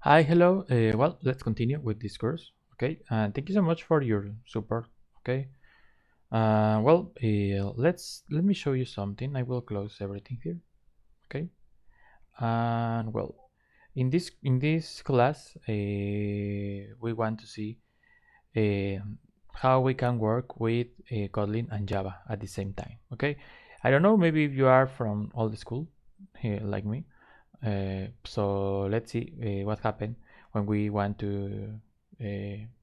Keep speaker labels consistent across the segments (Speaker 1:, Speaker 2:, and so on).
Speaker 1: Hi, hello. Well, let's continue with this course. Okay, and thank you so much for your support. Okay. Let me show you something. I will close everything here. Okay. And well, in this class, we want to see uh, how we can work with Kotlin and Java at the same time. Okay. I don't know. Maybe if you are from old school, like me. So let's see what happened when we want to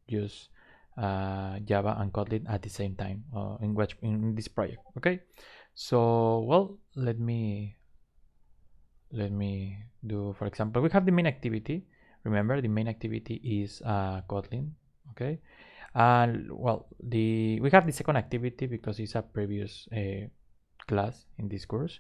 Speaker 1: use Java and Kotlin at the same time in this project. Okay, so well, let me do, for example, we have the main activity. Remember, the main activity is Kotlin. Okay, and well, we have the second activity because it's a previous class in this course,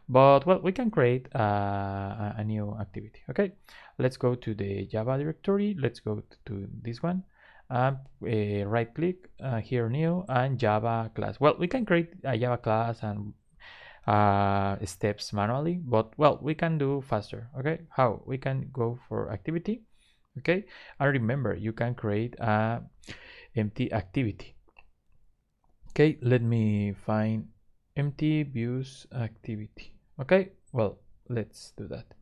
Speaker 1: but well, we can create a new activity. Okay, let's go to the Java directory. Let's go to this one and right click here, new, and Java class. Well, we can create a Java class and steps manually, but well, we can do faster. Okay, how? We can go for activity. Okay, and remember, you can create a empty activity. Okay, let me find empty views activity. Okay, well, let's do that.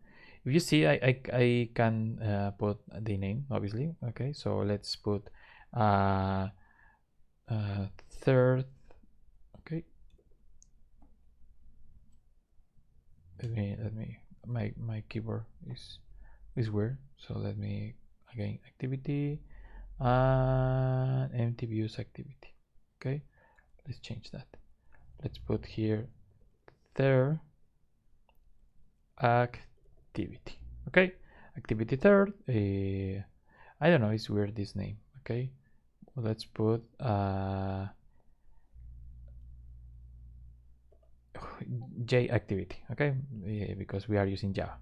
Speaker 1: If you see, I can put the name, obviously. Okay, so let's put uh, third. Okay, let me my keyboard is weird, so let me again activity and empty views activity. Okay, let's change that. Let's put here third activity. Okay, activity third. I don't know, it's weird this name. Okay, well, let's put J activity. Okay, because we are using Java.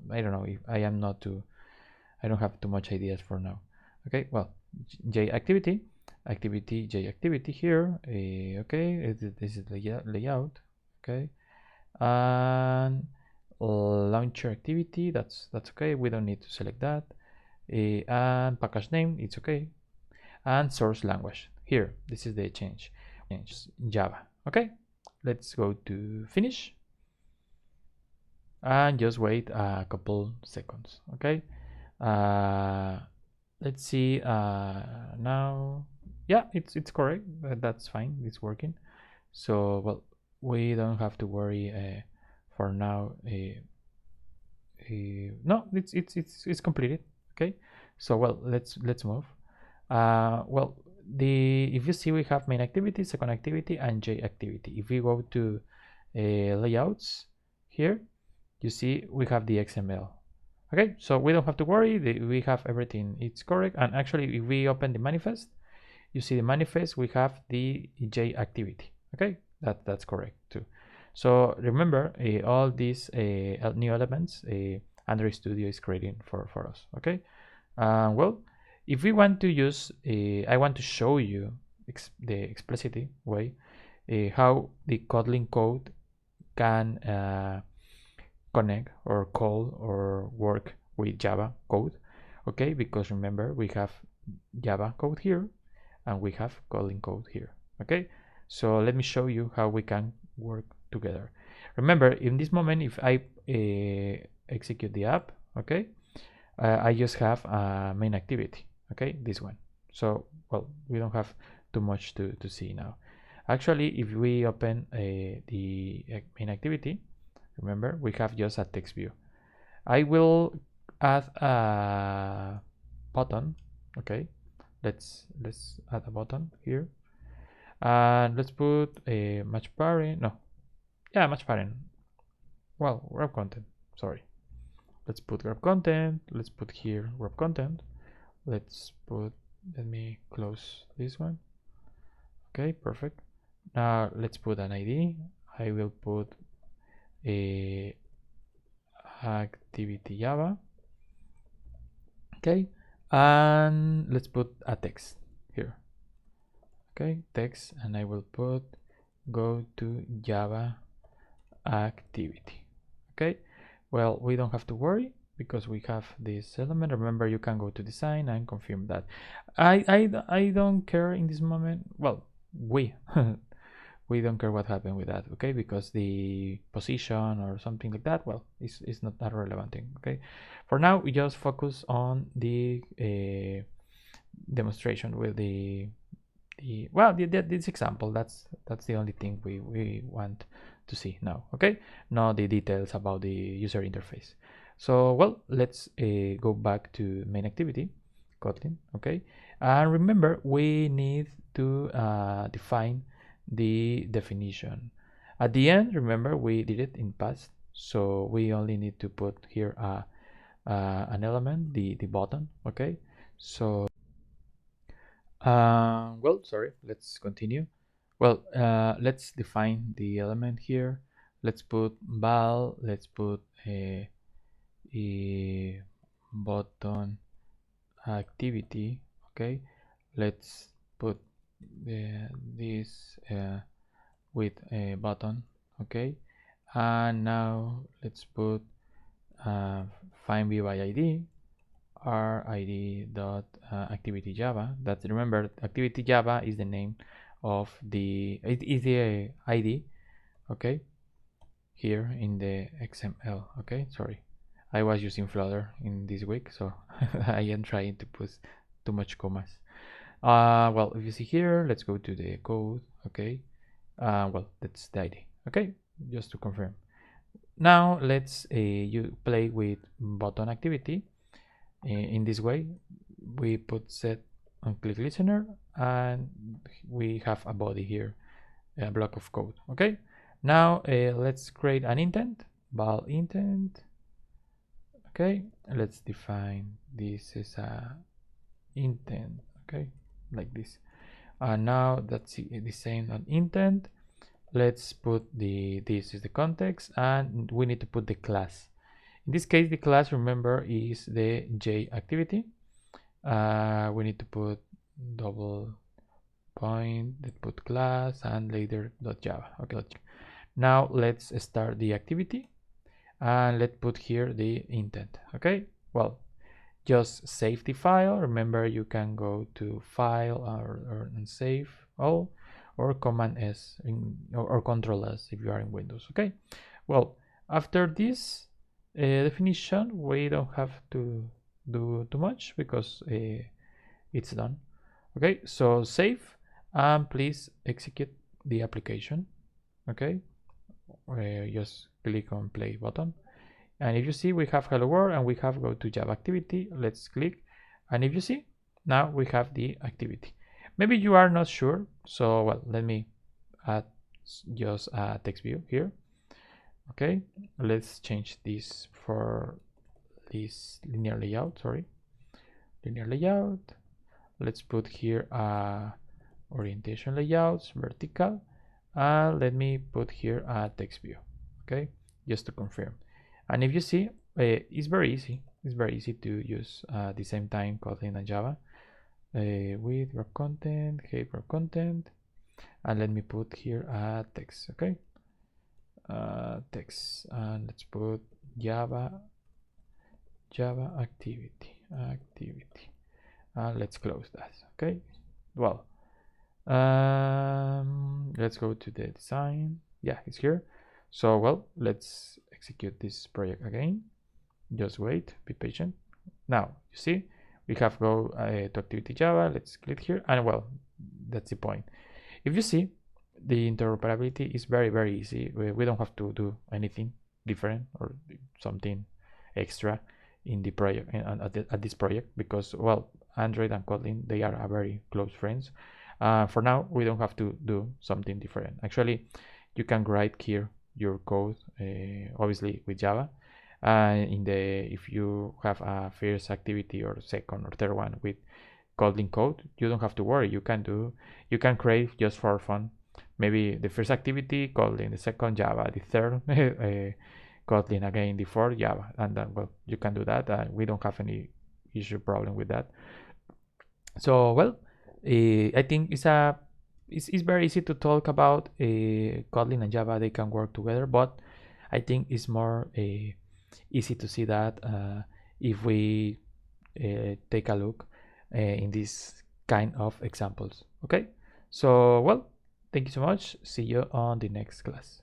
Speaker 1: I don't know if I am not too. I don't have too much ideas for now. Okay, well, J activity, activity J activity here. Okay, this is layout. Okay, and launcher activity. That's okay. We don't need to select that. And package name, it's okay. And source language here. This is the change Java. Okay, let's go to finish and just wait a couple seconds. Okay, uh, let's see now. Yeah, it's correct. That's fine, it's working. So well, we don't have to worry for now. No, it's completed. Okay, so well, let's move. Well, the if you see, we have main activity, second activity, and J activity. If we go to layouts here, you see we have the XML. Okay, so we don't have to worry, we have everything, it's correct. And actually, if we open the manifest, you see the manifest, we have the J activity. Okay, that's correct too. So remember, all these new elements Android Studio is creating for us. Okay, well, if we want to use, I want to show you the explicit way how the Kotlin code can connect or call or work with Java code. Okay, because remember, we have Java code here and we have Kotlin code here. Okay, so let me show you how we can work together. Remember, in this moment, if I execute the app, okay, I just have a main activity. Okay, this one. So well, we don't have too much to see now. Actually, if we open the main activity, remember, we have just a text view. I will add a button. Okay, let's add a button here, and let's put a match parent. No, yeah, match parent. Well, wrap content. Sorry. Let's put grab content. Let's put here grab content. Let's put. Let me close this one. Okay, perfect. Now let's put an ID. I will put a activity Java. Okay, and let's put a text here. Okay, text, and I will put go to Java activity. Okay, well, we don't have to worry. because we have this element. Remember, you can go to design and confirm that. I don't care in this moment. Well, we we don't care what happened with that, okay? Because the position or something like that, well, it's not that relevant thing, okay? For now, we just focus on the demonstration with this example. That's the only thing we want to see now, okay? Not the details about the user interface. So, well, let's go back to main activity, Kotlin, okay? And remember, we need to define the definition. At the end, remember, we did it in past, so we only need to put here an element, the button, okay? So well, sorry, let's continue. Well, let's define the element here. Let's put val, let's put a button activity, okay? Let's put this with a button, okay? And now let's put find view by ID, rid dot activity Java. That's, remember, activity Java is the name of the, it is the ID, okay, here in the XML, okay? Sorry, I was using Flutter in this week, so I am trying to put too much commas. Well, if you see here, let's go to the code, okay? Well, that's the ID, okay? Just to confirm. Now let's you play with button activity. In this way, we put set on click listener, and we have a body here, a block of code, okay? Now let's create an intent, val intent, okay? Let's define this as a intent, okay, like this. And now that's the same on intent. Let's put this is the context, and we need to put the class. In this case, the class, remember, is the J activity. We need to put double point, let's put class, and later .java. Okay. Now let's start the activity, and let's put here the intent. Okay. Well, just save the file. Remember, you can go to file or save all, or Command S or Control S if you are in Windows. Okay. Well, after this definition, we don't have to do too much because it's done. Okay, so save, and please execute the application. Okay, just click on play button, and if you see, we have hello world, and we have go to Java activity. Let's click, and if you see, now we have the activity. Maybe you are not sure, so well, let me add just a text view here. Okay, let's change this for this linear layout, sorry, linear layout. Let's put here orientation layouts, vertical, and let me put here a text view, okay, just to confirm. And if you see, it's very easy. It's very easy to use at the same time Kotlin and Java with wrap content, hate wrap content, and let me put here a text, okay, text, and let's put Java activity, and let's close that. Okay, well, let's go to the design. Yeah, it's here. So well, let's execute this project again. Just wait, be patient. Now you see we have go to activity Java. Let's click here, and well, that's the point. If you see, the interoperability is very easy. We don't have to do anything different or something extra in the project at this project, because well, Android and Kotlin, they are very close friends. For now, we don't have to do something different. Actually, you can write here your code, obviously with Java. If you have a first activity or second or third one with Kotlin code, you don't have to worry. You can create just for fun. Maybe the first activity Kotlin, the second Java, the third Kotlin, again the fourth Java, and then well, you can do that. We don't have any problem with that. So well, I think it's very easy to talk about Kotlin and Java. They can work together, but I think it's more easy to see that if we take a look in this kind of examples. Okay, so well, thank you so much. See you on the next class.